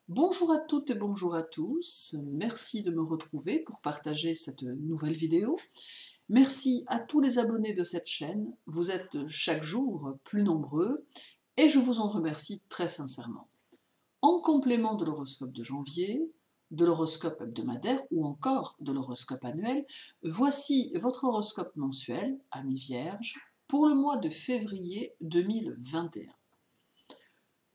Bonjour à toutes et bonjour à tous, merci de me retrouver pour partager cette nouvelle vidéo. Merci à tous les abonnés de cette chaîne, vous êtes chaque jour plus nombreux et je vous en remercie très sincèrement. En complément de l'horoscope de janvier, de l'horoscope hebdomadaire ou encore de l'horoscope annuel, voici votre horoscope mensuel, amis vierges, pour le mois de février 2021.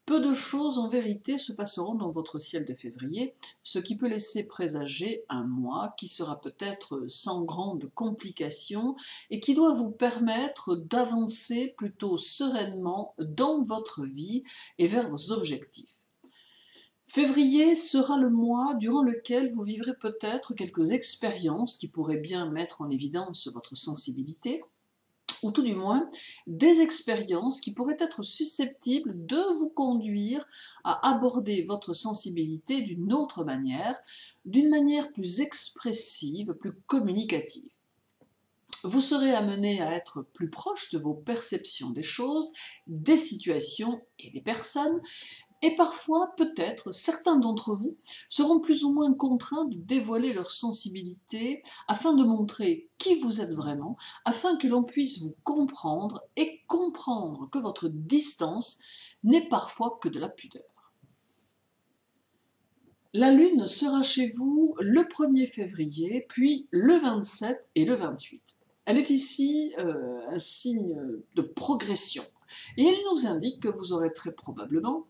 Peu de choses en vérité se passeront dans votre ciel de février, ce qui peut laisser présager un mois qui sera peut-être sans grande complication et qui doit vous permettre d'avancer plutôt sereinement dans votre vie et vers vos objectifs. Février sera le mois durant lequel vous vivrez peut-être quelques expériences qui pourraient bien mettre en évidence votre sensibilité, ou tout du moins des expériences qui pourraient être susceptibles de vous conduire à aborder votre sensibilité d'une manière plus expressive, plus communicative. Vous serez amené à être plus proche de vos perceptions des choses, des situations et des personnes, et parfois, peut-être, certains d'entre vous seront plus ou moins contraints de dévoiler leur sensibilité afin de montrer qui vous êtes vraiment, afin que l'on puisse vous comprendre et comprendre que votre distance n'est parfois que de la pudeur. La Lune sera chez vous le 1er février, puis le 27 et le 28. Elle est ici un signe de progression, et elle nous indique que vous aurez très probablement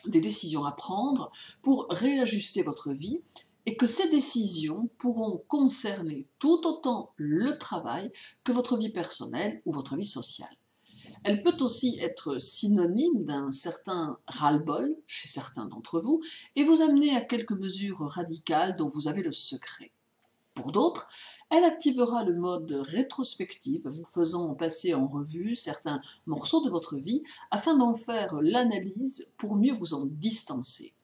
des décisions à prendre pour réajuster votre vie et que ces décisions pourront concerner tout autant le travail que votre vie personnelle ou votre vie sociale. Elle peut aussi être synonyme d'un certain ras-le-bol chez certains d'entre vous et vous amener à quelques mesures radicales dont vous avez le secret. Pour d'autres, elle activera le mode rétrospective, vous faisant passer en revue certains morceaux de votre vie afin d'en faire l'analyse pour mieux vous en distancer.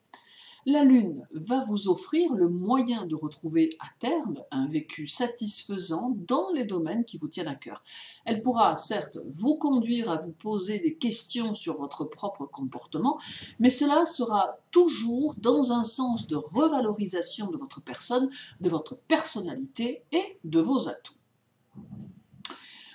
La Lune va vous offrir le moyen de retrouver à terme un vécu satisfaisant dans les domaines qui vous tiennent à cœur. Elle pourra certes vous conduire à vous poser des questions sur votre propre comportement, mais cela sera toujours dans un sens de revalorisation de votre personne, de votre personnalité et de vos atouts.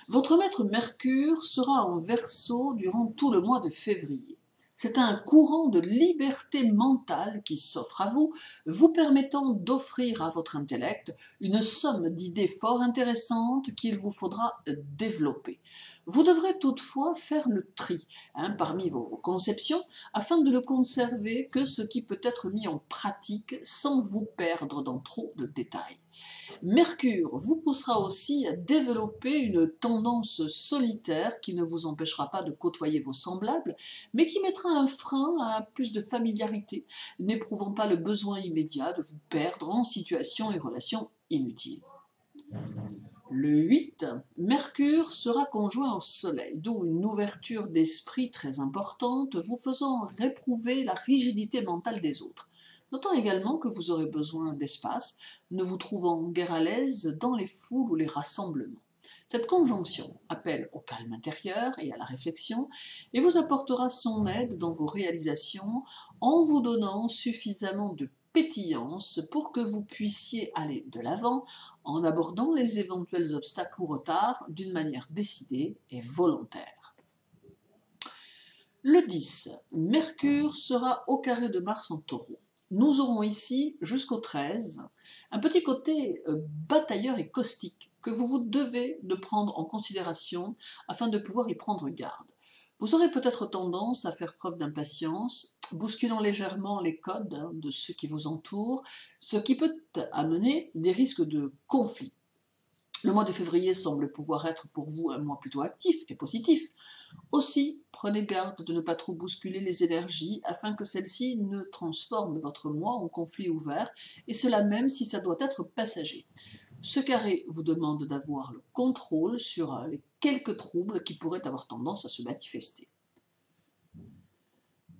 Votre maître Mercure sera en Verseau durant tout le mois de février. C'est un courant de liberté mentale qui s'offre à vous, vous permettant d'offrir à votre intellect une somme d'idées fort intéressantes qu'il vous faudra développer. Vous devrez toutefois faire le tri parmi vos conceptions afin de ne conserver que ce qui peut être mis en pratique sans vous perdre dans trop de détails. Mercure vous poussera aussi à développer une tendance solitaire qui ne vous empêchera pas de côtoyer vos semblables, mais qui mettra un frein à plus de familiarité, n'éprouvant pas le besoin immédiat de vous perdre en situations et relations inutiles. Le 8, Mercure sera conjoint au Soleil, d'où une ouverture d'esprit très importante, vous faisant réprouver la rigidité mentale des autres. Notons également que vous aurez besoin d'espace, ne vous trouvant guère à l'aise dans les foules ou les rassemblements. Cette conjonction appelle au calme intérieur et à la réflexion et vous apportera son aide dans vos réalisations en vous donnant suffisamment de pétillance pour que vous puissiez aller de l'avant en abordant les éventuels obstacles ou retards d'une manière décidée et volontaire. Le 10, Mercure sera au carré de Mars en Taureau. Nous aurons ici, jusqu'au 13, un petit côté batailleur et caustique que vous devez de prendre en considération afin de pouvoir y prendre garde. Vous aurez peut-être tendance à faire preuve d'impatience, bousculant légèrement les codes de ceux qui vous entourent, ce qui peut amener des risques de conflit. Le mois de février semble pouvoir être pour vous un mois plutôt actif et positif. Aussi, prenez garde de ne pas trop bousculer les énergies afin que celles-ci ne transforment votre moi en conflit ouvert, et cela même si ça doit être passager. Ce carré vous demande d'avoir le contrôle sur les quelques troubles qui pourraient avoir tendance à se manifester.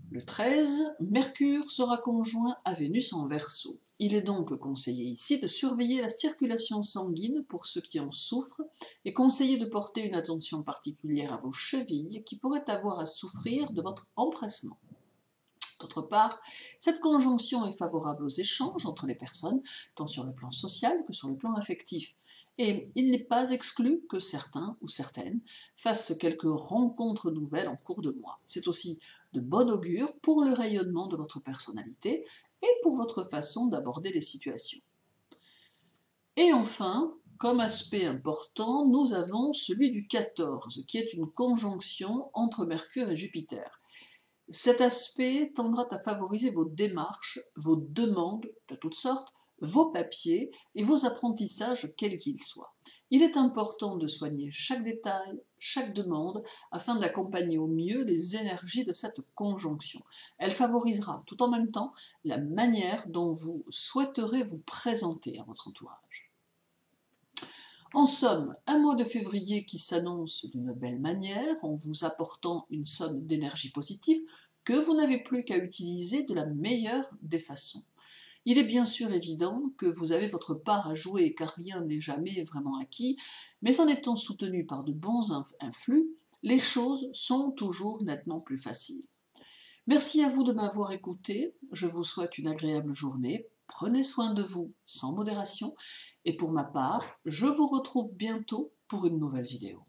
Le 13, Mercure sera conjoint à Vénus en Verseau. Il est donc conseillé ici de surveiller la circulation sanguine pour ceux qui en souffrent et conseillé de porter une attention particulière à vos chevilles qui pourraient avoir à souffrir de votre empressement. D'autre part, cette conjonction est favorable aux échanges entre les personnes, tant sur le plan social que sur le plan affectif. Et il n'est pas exclu que certains ou certaines fassent quelques rencontres nouvelles en cours de mois. C'est aussi de bon augure pour le rayonnement de votre personnalité et pour votre façon d'aborder les situations. Et enfin, comme aspect important, nous avons celui du 14, qui est une conjonction entre Mercure et Jupiter. Cet aspect tendra à favoriser vos démarches, vos demandes de toutes sortes, vos papiers et vos apprentissages quels qu'ils soient. Il est important de soigner chaque détail, chaque demande, afin d'accompagner au mieux les énergies de cette conjonction. Elle favorisera tout en même temps la manière dont vous souhaiterez vous présenter à votre entourage. En somme, un mois de février qui s'annonce d'une belle manière, en vous apportant une somme d'énergie positive que vous n'avez plus qu'à utiliser de la meilleure des façons. Il est bien sûr évident que vous avez votre part à jouer car rien n'est jamais vraiment acquis, mais en étant soutenu par de bons influx, les choses sont toujours nettement plus faciles. Merci à vous de m'avoir écouté, je vous souhaite une agréable journée, prenez soin de vous sans modération, et pour ma part, je vous retrouve bientôt pour une nouvelle vidéo.